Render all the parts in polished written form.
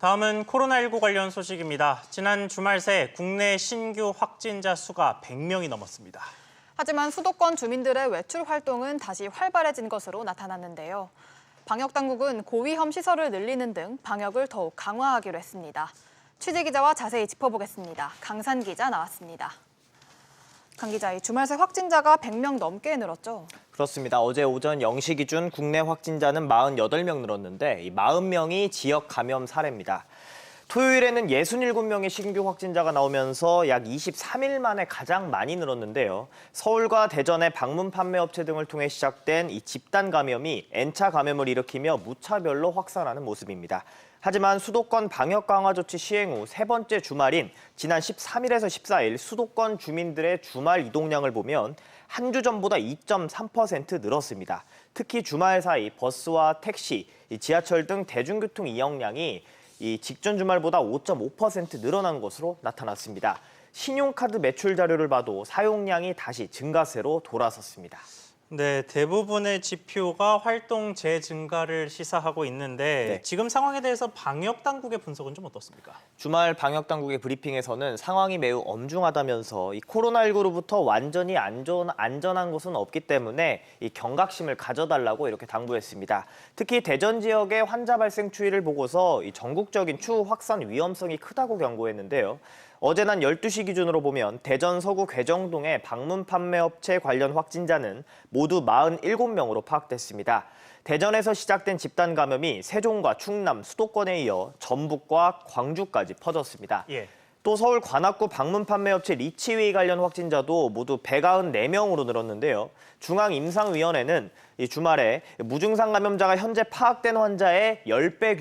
다음은 코로나19 관련 소식입니다. 지난 주말 새 국내 신규 확진자 수가 100명이 넘었습니다. 하지만 수도권 주민들의 외출 활동은 다시 활발해진 것으로 나타났는데요. 방역당국은 고위험 시설을 늘리는 등 방역을 더욱 강화하기로 했습니다. 취재기자와 자세히 짚어보겠습니다. 강산 기자 나왔습니다. 강 기자, 이 주말 새 확진자가 100명 넘게 늘었죠? 그렇습니다. 어제 오전 0시 기준 국내 확진자는 48명 늘었는데 이 40명이 지역 감염 사례입니다. 토요일에는 67명의 신규 확진자가 나오면서 약 23일 만에 가장 많이 늘었는데요. 서울과 대전의 방문 판매 업체 등을 통해 시작된 이 집단 감염이 N차 감염을 일으키며 무차별로 확산하는 모습입니다. 하지만 수도권 방역 강화 조치 시행 후 세 번째 주말인 지난 13일에서 14일 수도권 주민들의 주말 이동량을 보면 한 주 전보다 2.3% 늘었습니다. 특히 주말 사이 버스와 택시, 지하철 등 대중교통 이용량이 이 직전 주말보다 5.5% 늘어난 것으로 나타났습니다. 신용카드 매출 자료를 봐도 사용량이 다시 증가세로 돌아섰습니다. 네, 대부분의 지표가 활동 재증가를 시사하고 있는데 네. 지금 상황에 대해서 방역 당국의 분석은 좀 어떻습니까? 주말 방역 당국의 브리핑에서는 상황이 매우 엄중하다면서 이 코로나19로부터 완전히 안전한 것은 없기 때문에 이 경각심을 가져달라고 이렇게 당부했습니다. 특히 대전 지역의 환자 발생 추이를 보고서 이 전국적인 추후 확산 위험성이 크다고 경고했는데요. 어제 난 12시 기준으로 보면 대전 서구 괴정동의 방문 판매 업체 관련 확진자는 모두 47명으로 파악됐습니다. 대전에서 시작된 집단 감염이 세종과 충남, 수도권에 이어 전북과 광주까지 퍼졌습니다. 예. 또 서울 관악구 방문 판매 업체 리치웨이 관련 확진자도 모두 194명으로 늘었는데요. 중앙임상위원회는 이 주말에 무증상 감염자가 현재 파악된 환자의 10배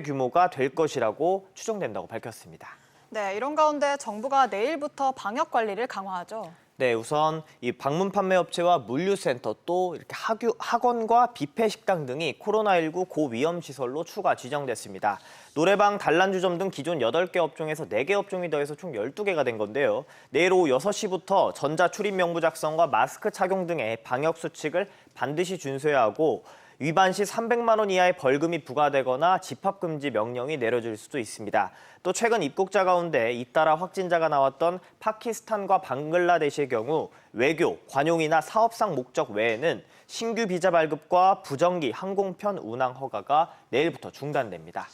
규모가 될 것이라고 추정된다고 밝혔습니다. 네, 이런 가운데 정부가 내일부터 방역 관리를 강화하죠. 네, 우선 이 방문 판매 업체와 물류센터 또 이렇게 학원과 뷔페 식당 등이 코로나19 고위험 시설로 추가 지정됐습니다. 노래방, 단란주점 등 기존 8개 업종에서 4개 업종이 더해서 총 12개가 된 건데요. 내일 오후 6시부터 전자 출입 명부 작성과 마스크 착용 등의 방역 수칙을 반드시 준수해야 하고 위반 시 300만 원 이하의 벌금이 부과되거나 집합금지 명령이 내려질 수도 있습니다. 또 최근 입국자 가운데 잇따라 확진자가 나왔던 파키스탄과 방글라데시의 경우 외교, 관용이나 사업상 목적 외에는 신규 비자 발급과 부정기 항공편 운항 허가가 내일부터 중단됩니다.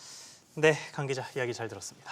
네, 강 기자 이야기 잘 들었습니다.